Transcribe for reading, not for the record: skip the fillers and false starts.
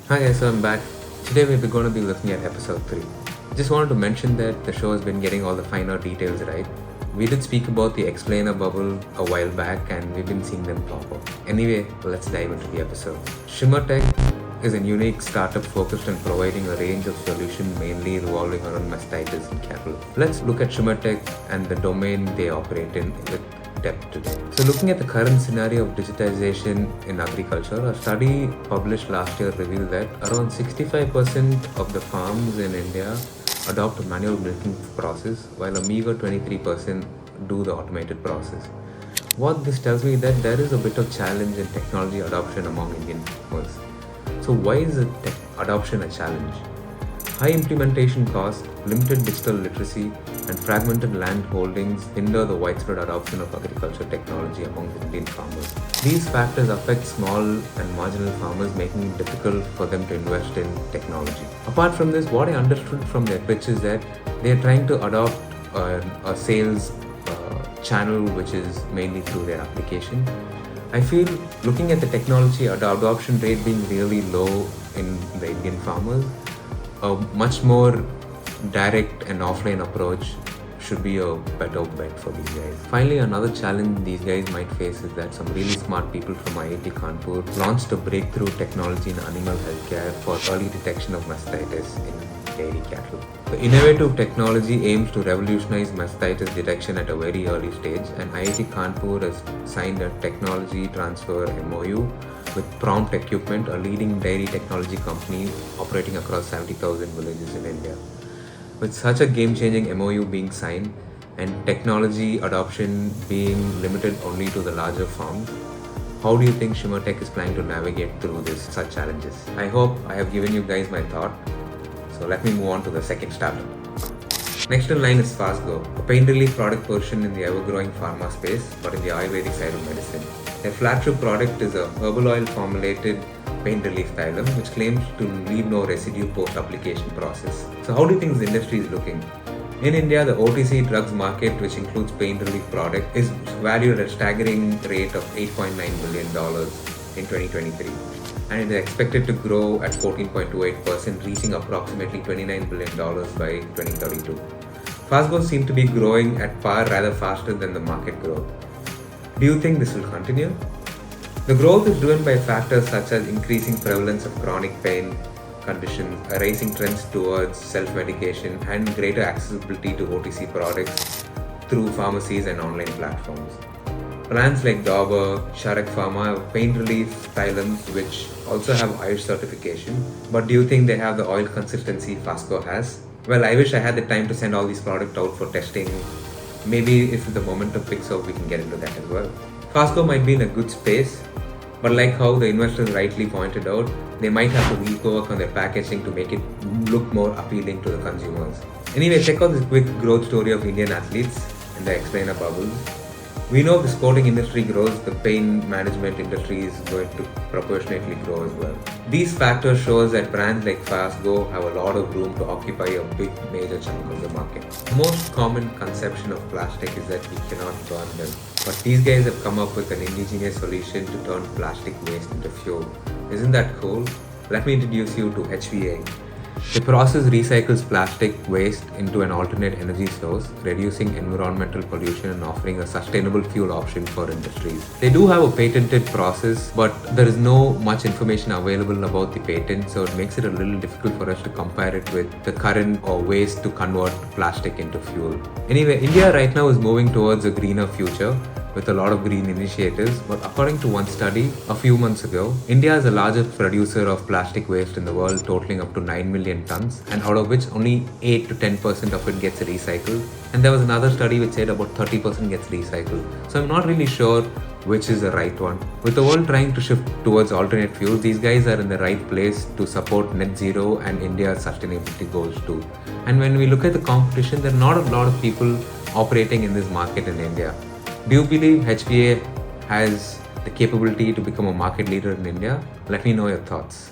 Hi guys, so I'm back. Today we're going to be looking at episode 3. Just wanted to mention that the show has been getting all the finer details right. We did speak about the explainer bubble a while back and we've been seeing them pop up. Anyway, let's dive into the episode. ChimerTech is a unique startup focused on providing a range of solutions mainly revolving around mastitis and cattle. Let's look at ChimerTech and the domain they operate in with depth today. So looking at the current scenario of digitization in agriculture, a study published last year revealed that around 65% of the farms in India adopt a manual milking process while a meager 23% do the automated process. What this tells me that there is a bit of challenge in technology adoption among Indian farmers. So why is adoption a challenge? High implementation costs, limited digital literacy, and fragmented land holdings hinder the widespread adoption of agriculture technology among Indian farmers. These factors affect small and marginal farmers, making it difficult for them to invest in technology. Apart from this, what I understood from their pitch is that they are trying to adopt a sales channel which is mainly through their application. I feel looking at the technology adoption rate being really low in the Indian farmers, a much more direct and offline approach should be a better bet for these guys. Finally, another challenge these guys might face is that some really smart people from IIT Kanpur launched a breakthrough technology in animal healthcare for early detection of mastitis in dairy cattle. The innovative technology aims to revolutionize mastitis detection at a very early stage, and IIT Kanpur has signed a technology transfer MOU with Prompt Equipment, a leading dairy technology company operating across 70,000 villages in India. With such a game-changing MOU being signed and technology adoption being limited only to the larger farms, how do you think ChimerTech is planning to navigate through such challenges? I hope I have given you guys my thought. So let me move on to the second startup. Next in line is Fasgo, a pain relief product portion in the ever-growing pharma space, but in the Ayurvedic side of medicine. Their flagship product is a herbal oil formulated pain relief xylem, which claims to leave no residue post-application process. So how do you think this industry is looking? In India, the OTC drugs market, which includes pain relief product, is valued at a staggering rate of $8.9 billion in 2023. And it is expected to grow at 14.28%, reaching approximately $29 billion by 2032. Fasgo seems to be growing at par rather faster than the market growth. Do you think this will continue? The growth is driven by factors such as increasing prevalence of chronic pain conditions, a rising trends towards self-medication, and greater accessibility to OTC products through pharmacies and online platforms. Brands like Dauber, Sharak Pharma have pain relief xylems which also have Ayush certification. But do you think they have the oil consistency Fasgo has? Well, I wish I had the time to send all these products out for testing. Maybe if the momentum picks up, we can get into that as well. Fasgo might be in a good space, but like how the investors rightly pointed out, they might have to rework on their packaging to make it look more appealing to the consumers. Anyway, check out this quick growth story of Indian athletes in the explainer bubbles. We know if the sporting industry grows, the pain management industry is going to proportionately grow as well. These factors show us that brands like Fasgo have a lot of room to occupy a big major chunk of the market. The most common conception of plastic is that we cannot burn them. But these guys have come up with an ingenious solution to turn plastic waste into fuel. Isn't that cool? Let me introduce you to HVA. The process recycles plastic waste into an alternate energy source, reducing environmental pollution and offering a sustainable fuel option for industries. They do have a patented process, but there is no much information available about the patent, so it makes it a little difficult for us to compare it with the current or ways to convert plastic into fuel. Anyway, India right now is moving towards a greener future with a lot of green initiatives, but according to one study a few months ago, India is the largest producer of plastic waste in the world, totaling up to 9 million tons, and out of which only 8 to 10% of it gets recycled. And there was another study which said about 30% gets recycled. So I'm not really sure which is the right one. With the world trying to shift towards alternate fuels, these guys are in the right place to support net zero and India's sustainability goals too. And when we look at the competition, there are not a lot of people operating in this market in India. Do you believe HVA has the capability to become a market leader in India? Let me know your thoughts.